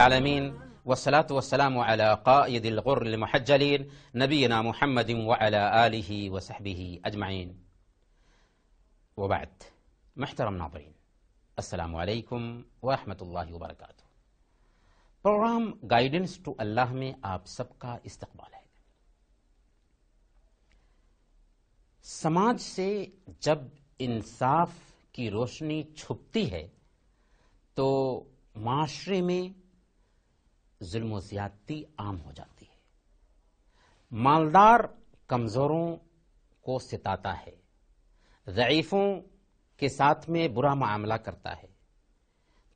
العالمين والصلاة والسلام على قائد الغر المحجلين نبينا محمد وعلى آله وصحبه أجمعين وبعد. محترم ناظرین، السلام علیکم ورحمۃ اللہ وبرکاتہ۔ پروگرام گائیڈنس ٹو اللہ میں آپ سب کا استقبال ہے۔ سماج سے جب انصاف کی روشنی چھپتی ہے تو معاشرے میں ظلم و زیادتی عام ہو جاتی ہے۔ مالدار کمزوروں کو ستاتا ہے، ضعیفوں کے ساتھ میں برا معاملہ کرتا ہے،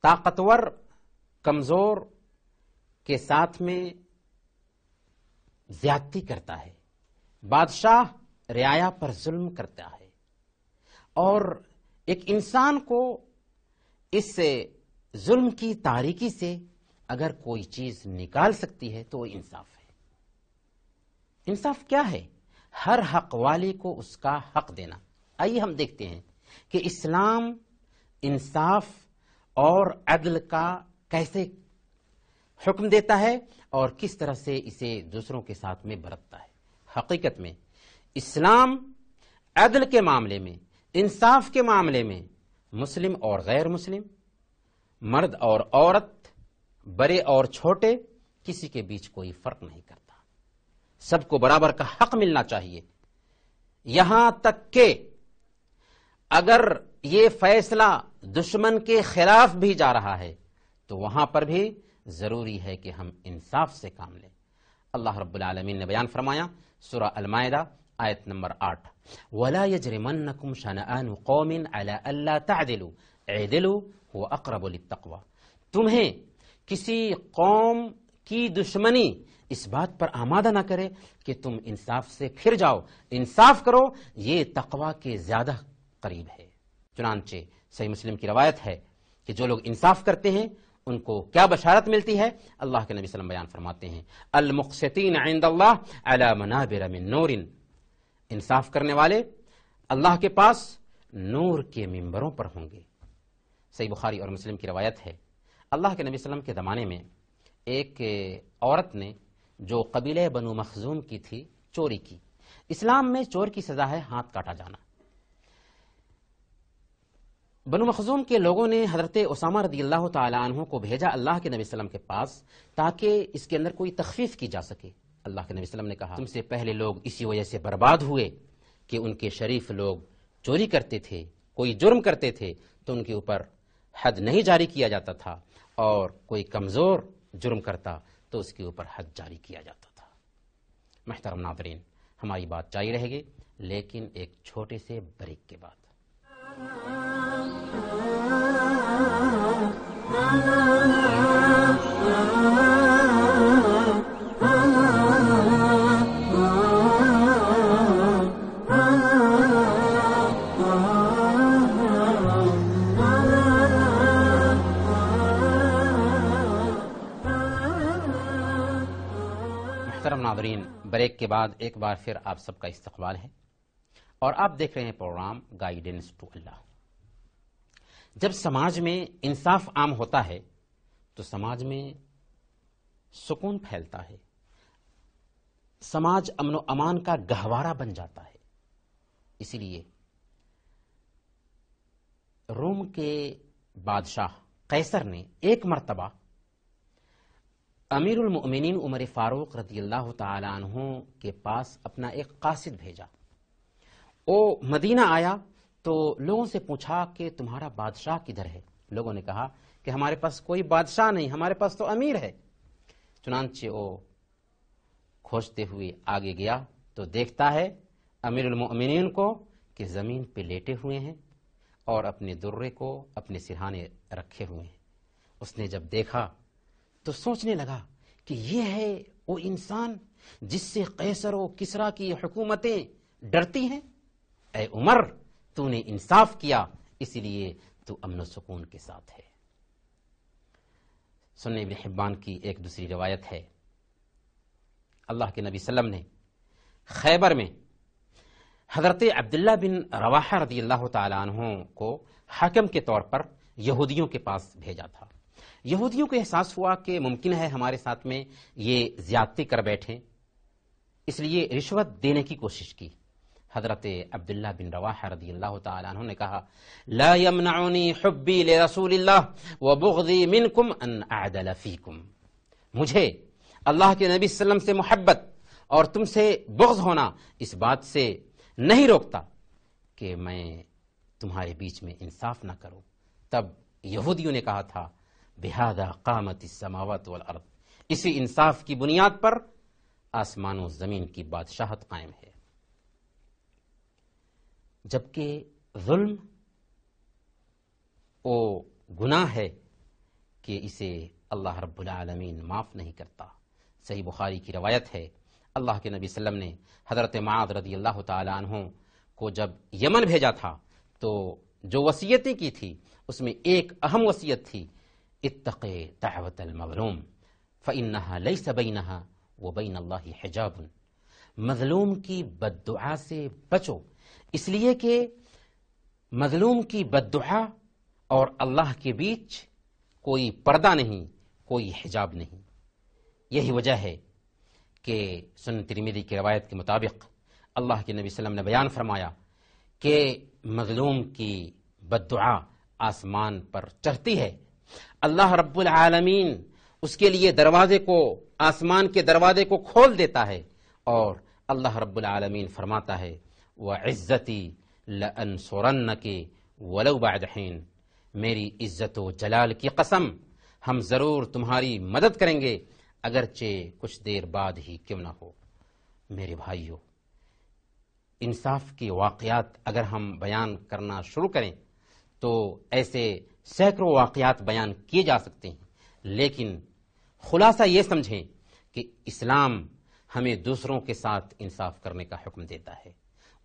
طاقتور کمزور کے ساتھ میں زیادتی کرتا ہے، بادشاہ رعایا پر ظلم کرتا ہے، اور ایک انسان کو اس ظلم کی تاریکی سے اگر کوئی چیز نکال سکتی ہے تو وہ انصاف ہے۔ انصاف کیا ہے؟ ہر حق والی کو اس کا حق دینا۔ آئیے ہم دیکھتے ہیں کہ اسلام انصاف اور عدل کا کیسے حکم دیتا ہے اور کس طرح سے اسے دوسروں کے ساتھ میں برتتا ہے۔ حقیقت میں اسلام عدل کے معاملے میں، انصاف کے معاملے میں مسلم اور غیر مسلم، مرد اور عورت، بڑے اور چھوٹے، کسی کے بیچ کوئی فرق نہیں کرتا۔ سب کو برابر کا حق ملنا چاہیے۔ یہاں تک کہ اگر یہ فیصلہ دشمن کے خلاف بھی جا رہا ہے تو وہاں پر بھی ضروری ہے کہ ہم انصاف سے کام لیں۔ اللہ رب العالمین نے بیان فرمایا سورہ المائدہ آیت نمبر 8، وَلَا يَجْرِمَنَّكُمْ شَنَآنُ قَوْمٍ عَلَىٰ أَلَّا تَعْدِلُوا اعْدِلُوا هُوَ أَقْرَبُ لِلتَّقْوَىٰ۔ تمہیں کسی قوم کی دشمنی اس بات پر آمادہ نہ کرے کہ تم انصاف سے پھر جاؤ، انصاف کرو، یہ تقوی کے زیادہ قریب ہے۔ چنانچہ صحیح مسلم کی روایت ہے کہ جو لوگ انصاف کرتے ہیں ان کو کیا بشارت ملتی ہے؟ اللہ کے نبی صلی اللہ علیہ وسلم بیان فرماتے ہیں المقسطین عند اللہ علی منابر من نور، انصاف کرنے والے اللہ کے پاس نور کے ممبروں پر ہوں گے۔ صحیح بخاری اور مسلم کی روایت ہے اللہ کے نبی صلی اللہ علیہ وسلم کے زمانے میں ایک عورت نے جو قبیلہ بنو مخزوم کی تھی چوری کی۔ اسلام میں چور کی سزا ہے ہاتھ کاٹا جانا۔ بنو مخزوم کے لوگوں نے حضرت اسامہ رضی اللہ تعالی عنہ کو بھیجا اللہ کے نبی صلی اللہ علیہ وسلم کے پاس تاکہ اس کے اندر کوئی تخفیف کی جا سکے۔ اللہ کے نبی صلی اللہ علیہ وسلم نے کہا تم سے پہلے لوگ اسی وجہ سے برباد ہوئے کہ ان کے شریف لوگ چوری کرتے تھے، کوئی جرم کرتے تھے تو ان کے اوپر حد نہیں جاری کیا جاتا تھا، اور کوئی کمزور جرم کرتا تو اس کے اوپر حد جاری کیا جاتا تھا۔ محترم ناظرین، ہماری بات جاری رہے گی لیکن ایک چھوٹے سے بریک کے بعد۔ محترم ناظرین، بریک کے بعد ایک بار پھر آپ سب کا استقبال ہے اور آپ دیکھ رہے ہیں پروگرام گائیڈنس ٹو اللہ۔ جب سماج میں انصاف عام ہوتا ہے تو سماج میں سکون پھیلتا ہے، سماج امن و امان کا گہوارہ بن جاتا ہے۔ اسی لیے روم کے بادشاہ قیصر نے ایک مرتبہ امیر المؤمنین عمر فاروق رضی اللہ تعالی عنہ کے پاس اپنا ایک قاصد بھیجا۔ وہ مدینہ آیا تو لوگوں سے پوچھا کہ تمہارا بادشاہ کدھر ہے؟ لوگوں نے کہا کہ ہمارے پاس کوئی بادشاہ نہیں، ہمارے پاس تو امیر ہے۔ چنانچہ وہ کھوجتے ہوئے آگے گیا تو دیکھتا ہے امیر المؤمنین کو کہ زمین پہ لیٹے ہوئے ہیں اور اپنے درے کو اپنے سرہانے رکھے ہوئے ہیں۔ اس نے جب دیکھا تو سوچنے لگا کہ یہ ہے وہ انسان جس سے قیصر و کسریٰ کی حکومتیں ڈرتی ہیں۔ اے عمر، تو نے انصاف کیا، اس لیے تو امن و سکون کے ساتھ ہے۔ سنن ابن حبان کی ایک دوسری روایت ہے اللہ کے نبی صلی اللہ علیہ وسلم نے خیبر میں حضرت عبداللہ بن رواحہ رضی اللہ تعالی عنہ کو حاکم کے طور پر یہودیوں کے پاس بھیجا تھا۔ یہودیوں کو احساس ہوا کہ ممکن ہے ہمارے ساتھ میں یہ زیادتی کر بیٹھیں، اس لیے رشوت دینے کی کوشش کی۔ حضرت عبداللہ بن رواحہ رضی اللہ تعالیٰ عنہ نے کہا لا یمنعنی حبی لرسول اللہ وبغضی منکم ان اعدل فیکم، مجھے اللہ کے نبی صلی اللہ علیہ وسلم سے محبت اور تم سے بغض ہونا اس بات سے نہیں روکتا کہ میں تمہارے بیچ میں انصاف نہ کروں۔ تب یہودیوں نے کہا تھا بہذا قامت السماوات والارض، اسی انصاف کی بنیاد پر آسمان و زمین کی بادشاہت قائم ہے۔ جبکہ ظلم وہ گناہ ہے کہ اسے اللہ رب العالمین معاف نہیں کرتا۔ صحیح بخاری کی روایت ہے، اللہ کے نبی صلی اللہ علیہ وسلم نے حضرت معاذ رضی اللہ تعالی عنہ کو جب یمن بھیجا تھا تو جو وصیتیں کی تھی اس میں ایک اہم وصیت تھی اتق دعوت المظلوم فإنها ليس بينها وبين الله حجاب، مظلوم کی بد دعا سے بچو، اس لیے کہ مظلوم کی بد دعا اور اللہ کے بیچ کوئی پردہ نہیں، کوئی حجاب نہیں۔ یہی وجہ ہے کہ سنن ترمذی کی روایت کے مطابق اللہ کے نبی صلی اللہ علیہ وسلم نے بیان فرمایا کہ مظلوم کی بد دعا آسمان پر چڑھتی ہے، اللہ رب العالمین اس کے لیے دروازے کو، آسمان کے دروازے کو کھول دیتا ہے، اور اللہ رب العالمین فرماتا ہے وعزتی لانصرنک ولو بعد حین، میری عزت و جلال کی قسم ہم ضرور تمہاری مدد کریں گے اگرچہ کچھ دیر بعد ہی کیوں نہ ہو۔ میرے بھائیو، انصاف کے واقعات اگر ہم بیان کرنا شروع کریں تو ایسے سینکڑوں واقعات بیان کیے جا سکتے ہیں، لیکن خلاصہ یہ سمجھیں کہ اسلام ہمیں دوسروں کے ساتھ انصاف کرنے کا حکم دیتا ہے،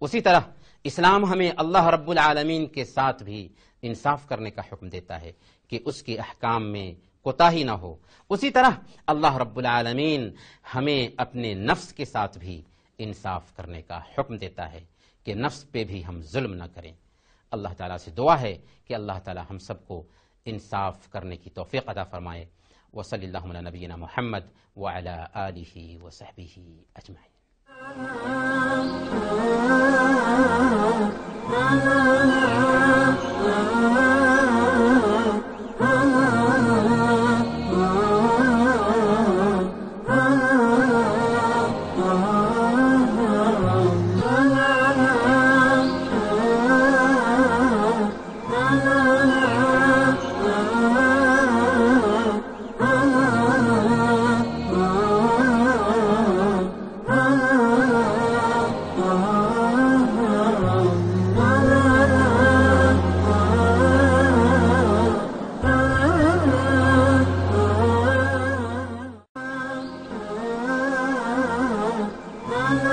اسی طرح اسلام ہمیں اللہ رب العالمین کے ساتھ بھی انصاف کرنے کا حکم دیتا ہے کہ اس کے احکام میں کوتاہی نہ ہو۔ اسی طرح اللہ رب العالمین ہمیں اپنے نفس کے ساتھ بھی انصاف کرنے کا حکم دیتا ہے کہ نفس پہ بھی ہم ظلم نہ کریں۔ اللہ تعالیٰ سے دعا ہے کہ اللہ تعالیٰ ہم سب کو انصاف کرنے کی توفیق عطا فرمائے۔ وصلی اللہ علی نبینا محمد وعلی آلہ وصحبہ اجمعین۔